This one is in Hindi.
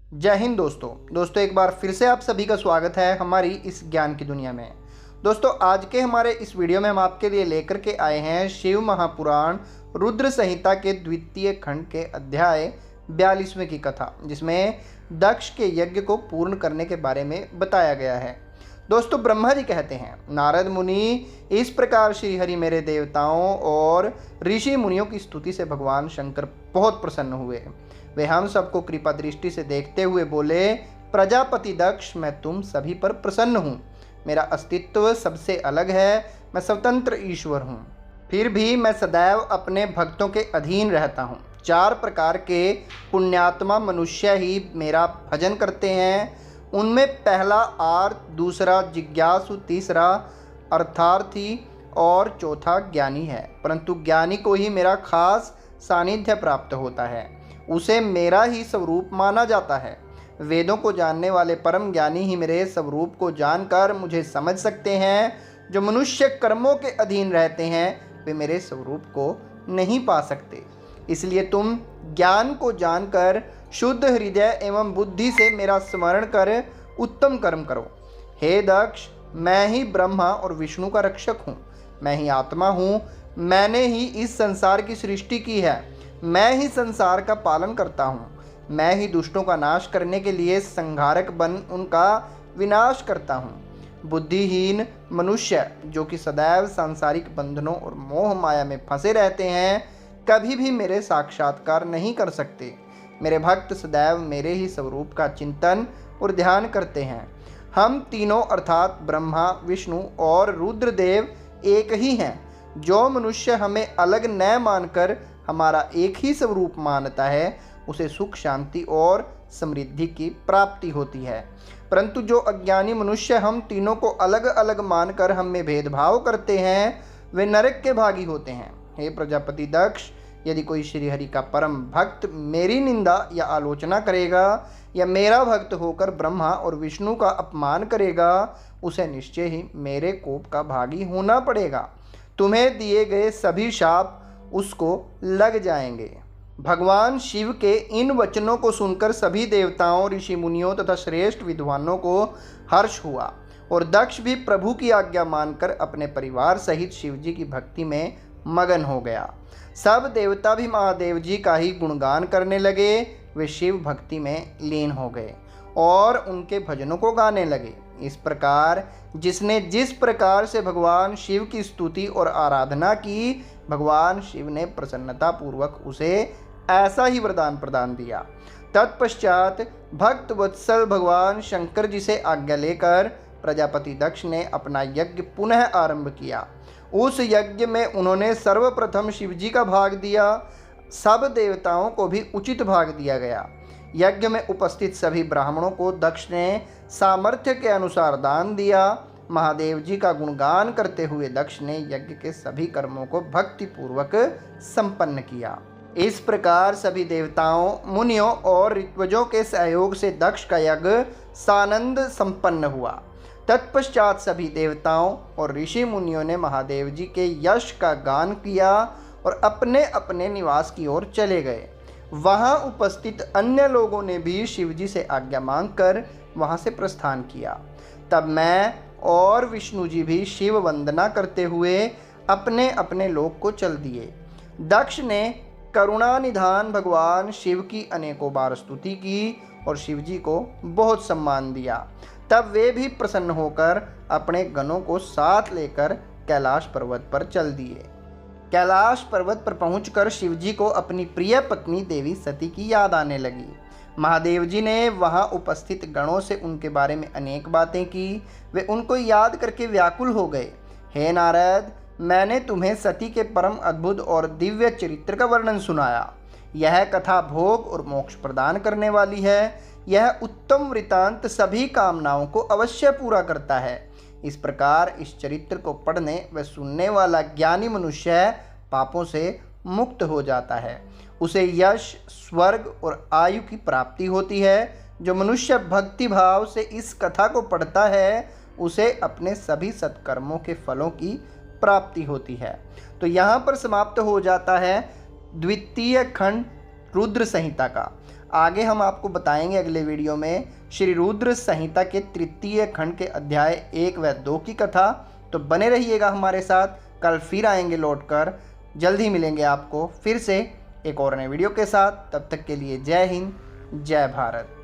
जय हिंद दोस्तों एक बार फिर से आप सभी का स्वागत है हमारी इस ज्ञान की दुनिया में। दोस्तों आज के हमारे इस वीडियो में हम आपके लिए लेकर के आए हैं शिव महापुराण रुद्र संहिता के द्वितीय खंड के अध्याय 42वें की कथा, जिसमें दक्ष के यज्ञ को पूर्ण करने के बारे में बताया गया है। दोस्तों ब्रह्मा जी कहते हैं, नारद मुनि इस प्रकार श्री हरि मेरे देवताओं और ऋषि मुनियों की स्तुति से भगवान शंकर बहुत प्रसन्न हुए। वे हम सबको कृपा दृष्टि से देखते हुए बोले, प्रजापति दक्ष, मैं तुम सभी पर प्रसन्न हूँ। मेरा अस्तित्व सबसे अलग है, मैं स्वतंत्र ईश्वर हूँ। फिर भी मैं सदैव अपने भक्तों के अधीन रहता हूँ। 4 प्रकार के पुण्यात्मा मनुष्य ही मेरा भजन करते हैं। उनमें पहला आर्त, दूसरा जिज्ञासु, तीसरा अर्थार्थी और चौथा ज्ञानी है। परंतु ज्ञानी को ही मेरा खास सानिध्य प्राप्त होता है, उसे मेरा ही स्वरूप माना जाता है। वेदों को जानने वाले परम ज्ञानी ही मेरे स्वरूप को जानकर मुझे समझ सकते हैं। जो मनुष्य कर्मों के अधीन रहते हैं वे मेरे स्वरूप को नहीं पा सकते। इसलिए तुम ज्ञान को जानकर शुद्ध हृदय एवं बुद्धि से मेरा स्मरण कर उत्तम कर्म करो। हे दक्ष, मैं ही ब्रह्मा और विष्णु का रक्षक हूँ। मैं ही आत्मा हूँ। मैंने ही इस संसार की सृष्टि की है। मैं ही संसार का पालन करता हूँ। मैं ही दुष्टों का नाश करने के लिए संहारक बन उनका विनाश करता हूँ। बुद्धिहीन मनुष्य जो कि सदैव सांसारिक बंधनों और मोह माया में फंसे रहते हैं, कभी भी मेरे साक्षात्कार नहीं कर सकते। मेरे भक्त सदैव मेरे ही स्वरूप का चिंतन और ध्यान करते हैं। हम तीनों अर्थात ब्रह्मा, विष्णु और रुद्रदेव एक ही हैं। जो मनुष्य हमें अलग न मानकर हमारा एक ही स्वरूप मानता है, उसे सुख, शांति और समृद्धि की प्राप्ति होती है। परंतु जो अज्ञानी मनुष्य हम तीनों को अलग अलग मानकर हम में भेदभाव करते हैं, वे नरक के भागी होते हैं। हे प्रजापति दक्ष, यदि कोई श्रीहरि का परम भक्त मेरी निंदा या आलोचना करेगा या मेरा भक्त होकर ब्रह्मा और विष्णु का अपमान करेगा, उसे निश्चय ही मेरे कोप का भागी होना पड़ेगा। तुम्हें दिए गए सभी शाप उसको लग जाएंगे। भगवान शिव के इन वचनों को सुनकर सभी देवताओं, ऋषि मुनियों तथा श्रेष्ठ विद्वानों को हर्ष हुआ और दक्ष भी प्रभु की आज्ञा मानकर अपने परिवार सहित शिव जी की भक्ति में मगन हो गया। सब देवता भी महादेव जी का ही गुणगान करने लगे। वे शिव भक्ति में लीन हो गए और उनके भजनों को गाने लगे। इस प्रकार जिसने जिस प्रकार से भगवान शिव की स्तुति और आराधना की, भगवान शिव ने प्रसन्नता पूर्वक उसे ऐसा ही वरदान प्रदान दिया। तत्पश्चात भक्त वत्सल भगवान शंकर जी से आज्ञा लेकर प्रजापति दक्ष ने अपना यज्ञ पुनः आरंभ किया। उस यज्ञ में उन्होंने सर्वप्रथम शिव जी का भाग दिया। सब देवताओं को भी उचित भाग दिया गया। यज्ञ में उपस्थित सभी ब्राह्मणों को दक्ष ने सामर्थ्य के अनुसार दान दिया। महादेव जी का गुणगान करते हुए दक्ष ने यज्ञ के सभी कर्मों को भक्तिपूर्वक संपन्न किया। इस प्रकार सभी देवताओं, मुनियों और ऋत्विजों के सहयोग से दक्ष का यज्ञ सानंद संपन्न हुआ। तत्पश्चात सभी देवताओं और ऋषि मुनियों ने महादेव जी के यश का गान किया और अपने अपने निवास की ओर चले गए। वहां उपस्थित अन्य लोगों ने भी शिव जी से आज्ञा मांगकर वहां से प्रस्थान किया। तब मैं और विष्णु जी भी शिव वंदना करते हुए अपने अपने लोक को चल दिए। दक्ष ने करुणानिधान भगवान शिव की अनेकों बार स्तुति की और शिव जी को बहुत सम्मान दिया। तब वे भी प्रसन्न होकर अपने गणों को साथ लेकर कैलाश पर्वत पर चल दिए। कैलाश पर्वत पर पहुंचकर शिव जी को अपनी प्रिय पत्नी देवी सती की याद आने लगी। महादेव जी ने वहां उपस्थित गणों से उनके बारे में अनेक बातें की। वे उनको याद करके व्याकुल हो गए। हे नारद, मैंने तुम्हें सती के परम अद्भुत और दिव्य चरित्र का वर्णन सुनाया। यह कथा भोग और मोक्ष प्रदान करने वाली है। यह उत्तम वृतांत सभी कामनाओं को अवश्य पूरा करता है। इस प्रकार इस चरित्र को पढ़ने व सुनने वाला ज्ञानी मनुष्य पापों से मुक्त हो जाता है। उसे यश, स्वर्ग और आयु की प्राप्ति होती है। जो मनुष्य भक्ति भाव से इस कथा को पढ़ता है, उसे अपने सभी सत्कर्मों के फलों की प्राप्ति होती है। तो यहाँ पर समाप्त हो जाता है द्वितीय खंड रुद्र संहिता का। आगे हम आपको बताएंगे अगले वीडियो में श्री रुद्र संहिता के तृतीय खंड के अध्याय 1 व 2 की कथा। तो बने रहिएगा हमारे साथ, कल फिर आएंगे लौटकर। जल्द ही मिलेंगे आपको फिर से एक और नए वीडियो के साथ। तब तक के लिए जय हिंद, जय भारत।